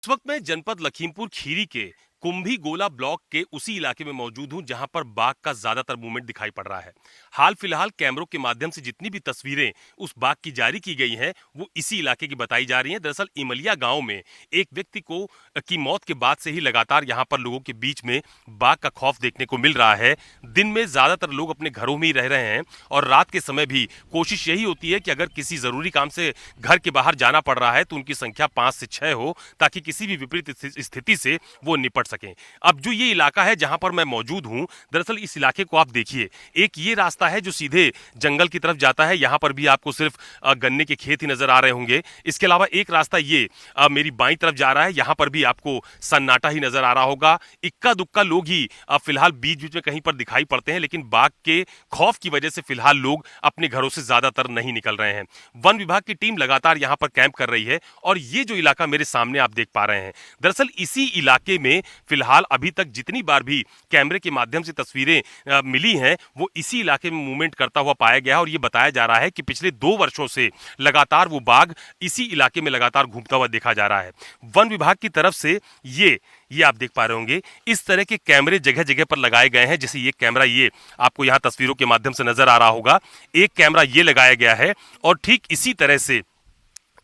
इस वक्त मैं जनपद लखीमपुर खीरी के कुंभी गोला ब्लॉक के उसी इलाके में मौजूद हूं जहां पर बाघ का ज्यादातर मूवमेंट दिखाई पड़ रहा है। हाल फिलहाल कैमरों के माध्यम से जितनी भी तस्वीरें उस बाघ की जारी की गई हैं वो इसी इलाके की बताई जा रही हैं। दरअसल इमलिया गांव में एक व्यक्ति को की मौत के बाद से ही लगातार यहां पर लोगों के बीच में बाघ का खौफ देखने को मिल रहा है। दिन में ज्यादातर लोग अपने घरों में ही रह रहे हैं और रात के समय भी कोशिश यही होती है कि अगर किसी जरूरी काम से घर के बाहर जाना पड़ रहा है तो उनकी संख्या 5 से 6 हो, ताकि किसी भी विपरीत स्थिति से वो निपट सकें। अब जो ये इलाका है जहां पर मैं मौजूद हूं, दरअसल इस इलाके को आप देखिए, एक ये रास्ता है जो सीधे जंगल की तरफ जाता है। यहां पर भी आपको सिर्फ गन्ने के खेत ही नजर आ रहे होंगे। इसके अलावा एक रास्ता ये मेरी बाईं तरफ जा रहा है, यहां पर भी आपको सन्नाटा ही नजर आ रहा होगा। इक्का दुक्का लोग ही फिलहाल बीच बीच में कहीं पर दिखाई पड़ते हैं, लेकिन बाघ के खौफ की वजह से फिलहाल लोग अपने घरों से ज्यादातर नहीं निकल रहे हैं। वन विभाग की टीम लगातार यहां पर कैंप कर रही है और ये जो इलाका मेरे सामने आप देख पा रहे हैं, दरअसल इसी इलाके में फिलहाल अभी तक जितनी बार भी कैमरे के माध्यम से तस्वीरें मिली हैं वो इसी इलाके में मूवमेंट करता हुआ पाया गया है। और ये बताया जा रहा है कि पिछले 2 वर्षों से लगातार वो बाघ इसी इलाके में लगातार घूमता हुआ देखा जा रहा है। वन विभाग की तरफ से ये आप देख पा रहे होंगे, इस तरह के कैमरे जगह जगह पर लगाए गए हैं। जैसे ये कैमरा, ये आपको यहां तस्वीरों के माध्यम से नजर आ रहा होगा, एक कैमरा ये लगाया गया है। और ठीक इसी तरह से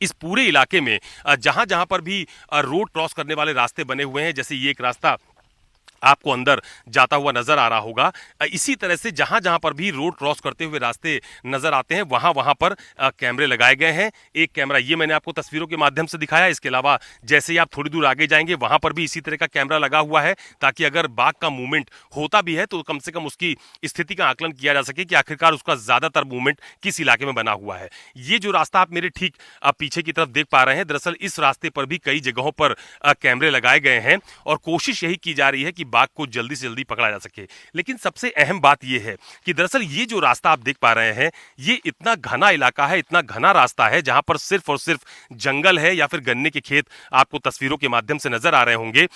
इस पूरे इलाके में जहां जहां पर भी रोड क्रॉस करने वाले रास्ते बने हुए हैं, जैसे ये एक रास्ता आपको अंदर जाता हुआ नजर आ रहा होगा, इसी तरह से जहां जहां पर भी रोड क्रॉस करते हुए रास्ते नजर आते हैं वहां वहां पर कैमरे लगाए गए हैं। एक कैमरा ये मैंने आपको तस्वीरों के माध्यम से दिखाया। इसके अलावा जैसे ही आप थोड़ी दूर आगे जाएंगे वहां पर भी इसी तरह का कैमरा लगा हुआ है, ताकि अगर बाघ का मूवमेंट होता भी है तो कम से कम उसकी स्थिति का आकलन किया जा सके कि आखिरकार उसका ज्यादातर मूवमेंट किस इलाके में बना हुआ है। ये जो रास्ता आप मेरे ठीक पीछे की तरफ देख पा रहे हैं, दरअसल इस रास्ते पर भी कई जगहों पर कैमरे लगाए गए हैं और कोशिश यही की जा रही है कि बाघ को जल्दी से जल्दी पकड़ा जा सके। लेकिन सबसे अहम बात यह है कि दरअसल ये जो रास्ता आप देख पा रहे हैं, ये इतना घना इलाका है, इतना घना रास्ता है जहां पर सिर्फ और सिर्फ जंगल है या फिर गन्ने के खेत आपको तस्वीरों के माध्यम से नजर आ रहे होंगे।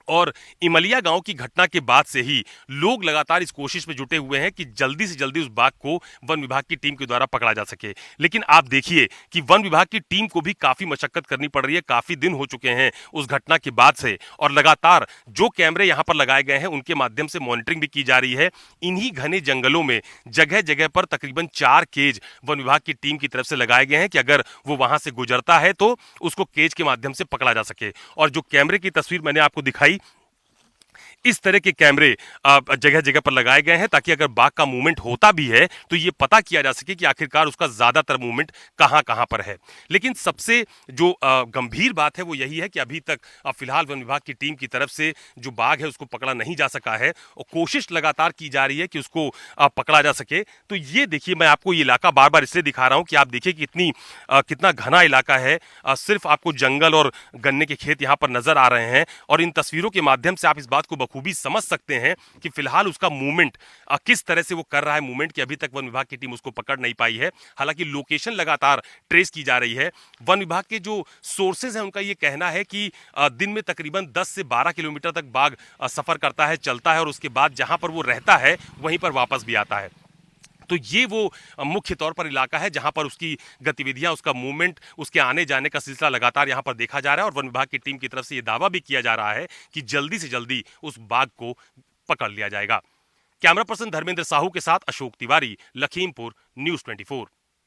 और इमलिया गांव की घटना के बाद से ही लोग लगातार इस कोशिश में जुटे हुए हैं कि जल्दी से जल्दी उस बाघ को वन विभाग की टीम के द्वारा पकड़ा जा सके। लेकिन आप देखिए कि वन विभाग की टीम को भी काफी मशक्कत करनी पड़ रही है। काफी दिन हो चुके हैं उस घटना के बाद से और लगातार जो कैमरे यहां पर लगाए गए हैं उनके माध्यम से मॉनिटरिंग भी की जा रही है। इन्हीं घने जंगलों में जगह जगह पर तकरीबन 4 केज वन विभाग की टीम की तरफ से लगाए गए हैं कि अगर वो वहां से गुजरता है तो उसको केज के माध्यम से पकड़ा जा सके। और जो कैमरे की तस्वीर मैंने आपको दिखाई, इस तरह के कैमरे जगह जगह पर लगाए गए हैं ताकि अगर बाघ का मूवमेंट होता भी है तो ये पता किया जा सके कि आखिरकार उसका ज्यादातर मूवमेंट कहां कहां पर है। लेकिन सबसे जो गंभीर बात है वो यही है कि अभी तक फिलहाल वन विभाग की टीम की तरफ से जो बाघ है उसको पकड़ा नहीं जा सका है और कोशिश लगातार की जा रही है कि उसको पकड़ा जा सके। तो ये देखिए, मैं आपको ये इलाका बार बार इसलिए दिखा रहा हूं कि आप देखिए कि कितना घना इलाका है। सिर्फ आपको जंगल और गन्ने के खेत यहां पर नजर आ रहे हैं और इन तस्वीरों के माध्यम से आप इस बात को बखूबी समझ सकते हैं कि फिलहाल उसका मूवमेंट किस तरह से वो कर रहा है मूवमेंट, कि अभी तक वन विभाग की टीम उसको पकड़ नहीं पाई है। हालांकि लोकेशन लगातार ट्रेस की जा रही है। वन विभाग के जो सोर्सेज हैं उनका ये कहना है कि दिन में तकरीबन 10 से 12 किलोमीटर तक बाघ सफर करता है, चलता है और उसके बाद जहां पर वो रहता है वहीं पर वापस भी आता है। तो ये वो मुख्य तौर पर इलाका है जहां पर उसकी गतिविधियां, उसका मूवमेंट, उसके आने जाने का सिलसिला लगातार यहां पर देखा जा रहा है। और वन विभाग की टीम की तरफ से यह दावा भी किया जा रहा है कि जल्दी से जल्दी उस बाघ को पकड़ लिया जाएगा। कैमरा पर्सन धर्मेंद्र साहू के साथ अशोक तिवारी, लखीमपुर, न्यूज़ 24।